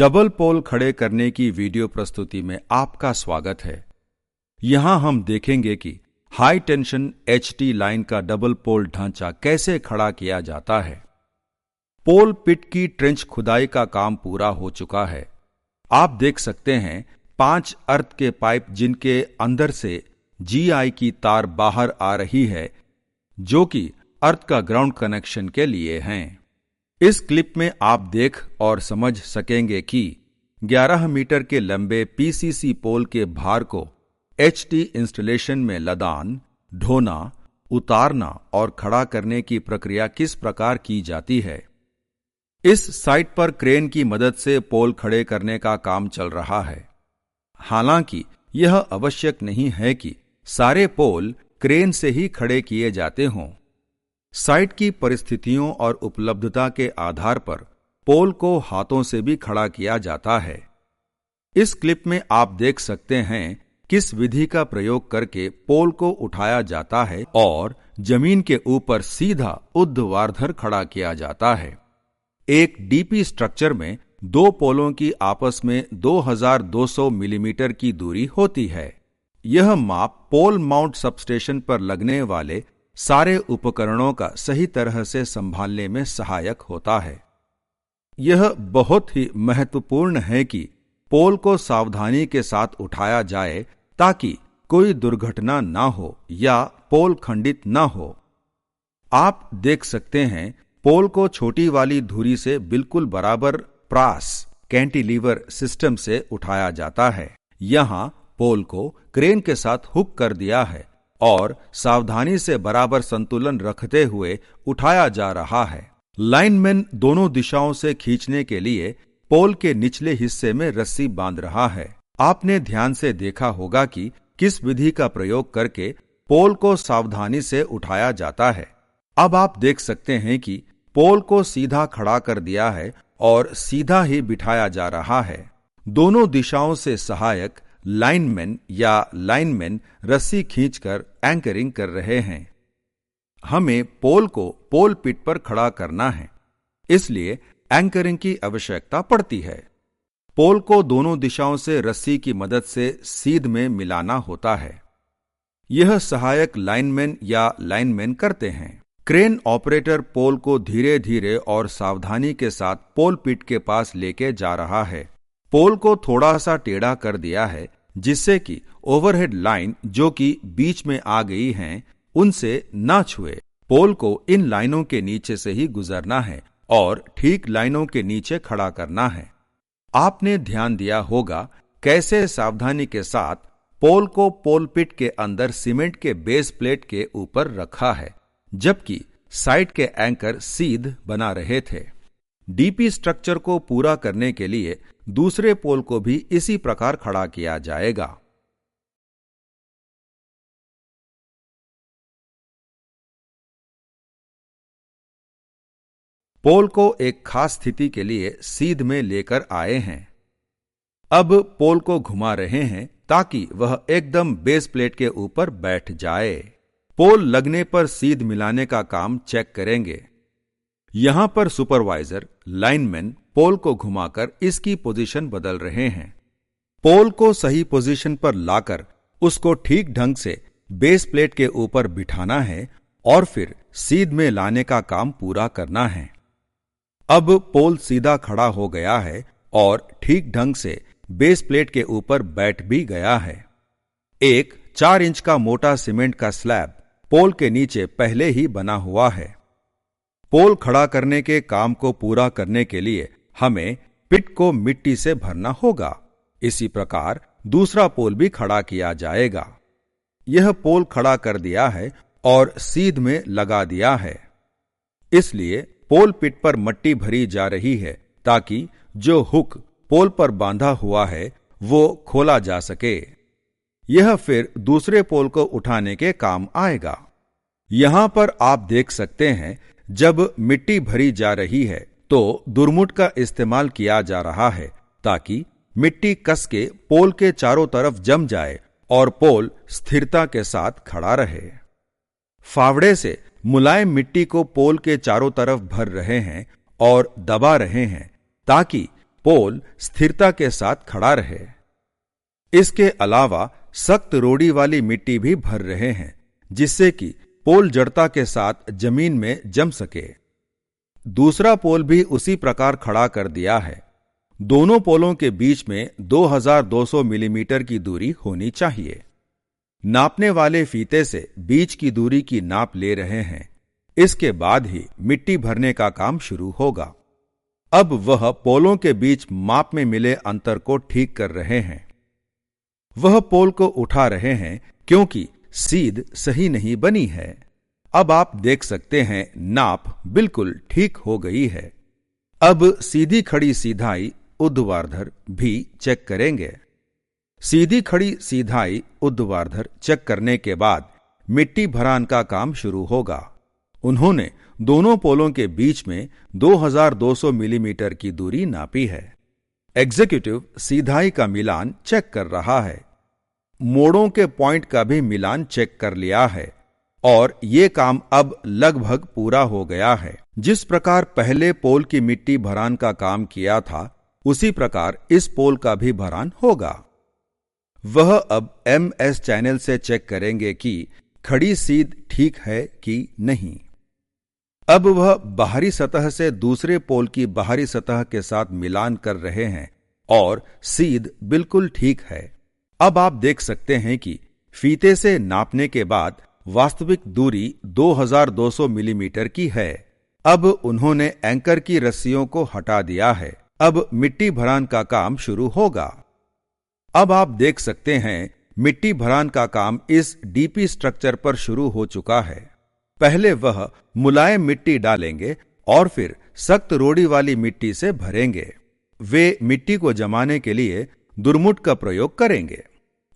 Double पोल खड़े करने की वीडियो प्रस्तुति में आपका स्वागत है। यहां हम देखेंगे कि हाई टेंशन एचटी लाइन का डबल पोल ढांचा कैसे खड़ा किया जाता है। पोल पिट की ट्रेंच खुदाई का काम पूरा हो चुका है। आप देख सकते हैं 5 अर्थ के पाइप जिनके अंदर से जीआई की तार बाहर आ रही है, जो कि अर्थ का ग्राउंड कनेक्शन के लिए हैं। इस क्लिप में आप देख और समझ सकेंगे कि 11 मीटर के लंबे पीसीसी पोल के भार को एचटी इंस्टॉलेशन में लदान, ढोना, उतारना और खड़ा करने की प्रक्रिया किस प्रकार की जाती है। इस साइट पर क्रेन की मदद से पोल खड़े करने का काम चल रहा है। हालांकि यह आवश्यक नहीं है कि सारे पोल क्रेन से ही खड़े किए जाते हों। साइट की परिस्थितियों और उपलब्धता के आधार पर पोल को हाथों से भी खड़ा किया जाता है। इस क्लिप में आप देख सकते हैं किस विधि का प्रयोग करके पोल को उठाया जाता है और जमीन के ऊपर सीधा ऊर्ध्वाधर खड़ा किया जाता है। एक डीपी स्ट्रक्चर में 2 पोलों की आपस में 2200 मिलीमीटर की दूरी होती है। यह माप पोल माउंट सबस्टेशन पर लगने वाले सारे उपकरणों का सही तरह से संभालने में सहायक होता है। यह बहुत ही महत्वपूर्ण है कि पोल को सावधानी के साथ उठाया जाए ताकि कोई दुर्घटना ना हो या पोल खंडित ना हो। आप देख सकते हैं पोल को छोटी वाली धुरी से बिल्कुल बराबर प्रास कैंटिलीवर सिस्टम से उठाया जाता है। यहां पोल को क्रेन के साथ हुक कर दिया है और सावधानी से बराबर संतुलन रखते हुए उठाया जा रहा है। लाइनमैन दोनों दिशाओं से खींचने के लिए पोल के निचले हिस्से में रस्सी बांध रहा है। आपने ध्यान से देखा होगा कि किस विधि का प्रयोग करके पोल को सावधानी से उठाया जाता है। अब आप देख सकते हैं कि पोल को सीधा खड़ा कर दिया है और सीधा ही बिठाया जा रहा है। दोनों दिशाओं से सहायक लाइनमैन रस्सी खींचकर एंकरिंग कर रहे हैं। हमें पोल को पोल पिट पर खड़ा करना है, इसलिए एंकरिंग की आवश्यकता पड़ती है। पोल को दोनों दिशाओं से रस्सी की मदद से सीध में मिलाना होता है। यह सहायक लाइनमैन करते हैं। क्रेन ऑपरेटर पोल को धीरे धीरे और सावधानी के साथ पोल पिट के पास लेके जा रहा है। पोल को थोड़ा सा टेढ़ा कर दिया है जिससे कि ओवरहेड लाइन जो कि बीच में आ गई हैं उनसे ना छुए। पोल को इन लाइनों के नीचे से ही गुजरना है और ठीक लाइनों के नीचे खड़ा करना है। आपने ध्यान दिया होगा कैसे सावधानी के साथ पोल को पोल पिट के अंदर सीमेंट के बेस प्लेट के ऊपर रखा है, जबकि साइड के एंकर सीध बना रहे थे। डीपी स्ट्रक्चर को पूरा करने के लिए दूसरे पोल को भी इसी प्रकार खड़ा किया जाएगा। पोल को एक खास स्थिति के लिए सीध में लेकर आए हैं। अब पोल को घुमा रहे हैं ताकि वह एकदम बेस प्लेट के ऊपर बैठ जाए। पोल लगने पर सीध मिलाने का काम चेक करेंगे। यहां पर सुपरवाइजर लाइनमैन पोल को घुमाकर इसकी पोजीशन बदल रहे हैं। पोल को सही पोजीशन पर लाकर उसको ठीक ढंग से बेस प्लेट के ऊपर बिठाना है और फिर सीध में लाने का काम पूरा करना है। अब पोल सीधा खड़ा हो गया है और ठीक ढंग से बेस प्लेट के ऊपर बैठ भी गया है। एक 4 इंच का मोटा सीमेंट का स्लैब पोल के नीचे पहले ही बना हुआ है। पोल खड़ा करने के काम को पूरा करने के लिए हमें पिट को मिट्टी से भरना होगा। इसी प्रकार दूसरा पोल भी खड़ा किया जाएगा। यह पोल खड़ा कर दिया है और सीध में लगा दिया है, इसलिए पोल पिट पर मट्टी भरी जा रही है ताकि जो हुक पोल पर बांधा हुआ है वो खोला जा सके। यह फिर दूसरे पोल को उठाने के काम आएगा। यहां पर आप देख सकते हैं जब मिट्टी भरी जा रही है तो दुरमुट का इस्तेमाल किया जा रहा है ताकि मिट्टी कस के पोल के चारों तरफ जम जाए और पोल स्थिरता के साथ खड़ा रहे। फावड़े से मुलायम मिट्टी को पोल के चारों तरफ भर रहे हैं और दबा रहे हैं ताकि पोल स्थिरता के साथ खड़ा रहे। इसके अलावा सख्त रोड़ी वाली मिट्टी भी भर रहे हैं, जिससे कि पोल जड़ता के साथ जमीन में जम सके। दूसरा पोल भी उसी प्रकार खड़ा कर दिया है। दोनों पोलों के बीच में 2200 मिलीमीटर की दूरी होनी चाहिए। नापने वाले फीते से बीच की दूरी की नाप ले रहे हैं। इसके बाद ही मिट्टी भरने का काम शुरू होगा। अब वह पोलों के बीच माप में मिले अंतर को ठीक कर रहे हैं। वह पोल को उठा रहे हैं क्योंकि सीध सही नहीं बनी है। अब आप देख सकते हैं नाप बिल्कुल ठीक हो गई है। अब सीधी खड़ी सीधाई ऊर्ध्वाधर भी चेक करेंगे। सीधी खड़ी सीधाई ऊर्ध्वाधर चेक करने के बाद मिट्टी भरान का काम शुरू होगा। उन्होंने दोनों पोलों के बीच में 2200 मिलीमीटर की दूरी नापी है। एग्जीक्यूटिव सीधाई का मिलान चेक कर रहा है। मोड़ों के पॉइंट का भी मिलान चेक कर लिया है और ये काम अब लगभग पूरा हो गया है। जिस प्रकार पहले पोल की मिट्टी भरान का काम किया था, उसी प्रकार इस पोल का भी भरान होगा। वह अब MS चैनल से चेक करेंगे कि खड़ी सीध ठीक है कि नहीं। अब वह बाहरी सतह से दूसरे पोल की बाहरी सतह के साथ मिलान कर रहे हैं और सीध बिल्कुल ठीक है। अब आप देख सकते हैं कि फीते से नापने के बाद वास्तविक दूरी 2200 मिलीमीटर की है। अब उन्होंने एंकर की रस्सियों को हटा दिया है। अब मिट्टी भरान का काम शुरू होगा। अब आप देख सकते हैं मिट्टी भरान का काम इस डीपी स्ट्रक्चर पर शुरू हो चुका है। पहले वह मुलायम मिट्टी डालेंगे और फिर सख्त रोड़ी वाली मिट्टी से भरेंगे। वे मिट्टी को जमाने के लिए दुरमुट का प्रयोग करेंगे।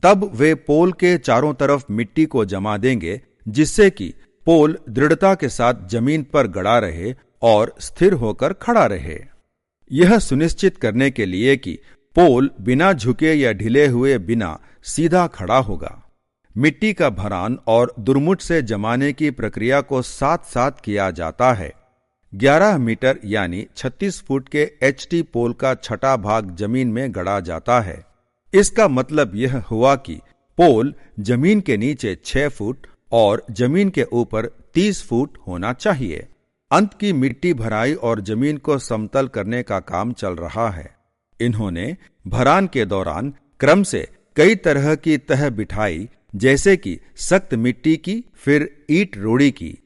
तब वे पोल के चारों तरफ मिट्टी को जमा देंगे, जिससे कि पोल दृढ़ता के साथ जमीन पर गड़ा रहे और स्थिर होकर खड़ा रहे। यह सुनिश्चित करने के लिए कि पोल बिना झुके या ढीले हुए बिना सीधा खड़ा होगा। मिट्टी का भरान और दुरमुट से जमाने की प्रक्रिया को साथ साथ किया जाता है। 11 मीटर यानी 36 फुट के HT पोल का छठा भाग जमीन में गड़ा जाता है। इसका मतलब यह हुआ कि पोल जमीन के नीचे 6 फुट और जमीन के ऊपर 30 फुट होना चाहिए। अंत की मिट्टी भराई और जमीन को समतल करने का काम चल रहा है। इन्होंने भरान के दौरान क्रम से कई तरह की तह बिठाई, जैसे कि सख्त मिट्टी की, फिर ईंट रोड़ी की,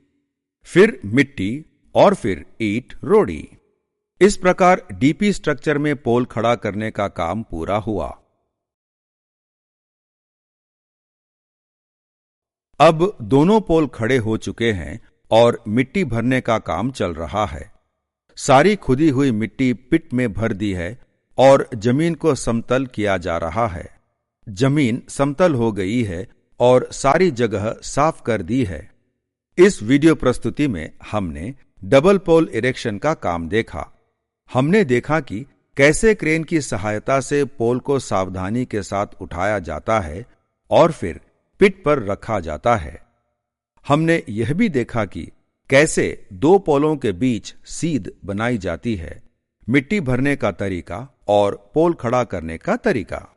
फिर मिट्टी और फिर ईंट रोड़ी। इस प्रकार डीपी स्ट्रक्चर में पोल खड़ा करने का काम पूरा हुआ। अब दोनों पोल खड़े हो चुके हैं और मिट्टी भरने का काम चल रहा है। सारी खुदी हुई मिट्टी पिट में भर दी है और जमीन को समतल किया जा रहा है। जमीन समतल हो गई है और सारी जगह साफ कर दी है। इस वीडियो प्रस्तुति में हमने डबल पोल इरेक्शन का काम देखा। हमने देखा कि कैसे क्रेन की सहायता से पोल को सावधानी के साथ उठाया जाता है और फिर पिट पर रखा जाता है। हमने यह भी देखा कि कैसे दो पोलों के बीच सीध बनाई जाती है, मिट्टी भरने का तरीका और पोल खड़ा करने का तरीका।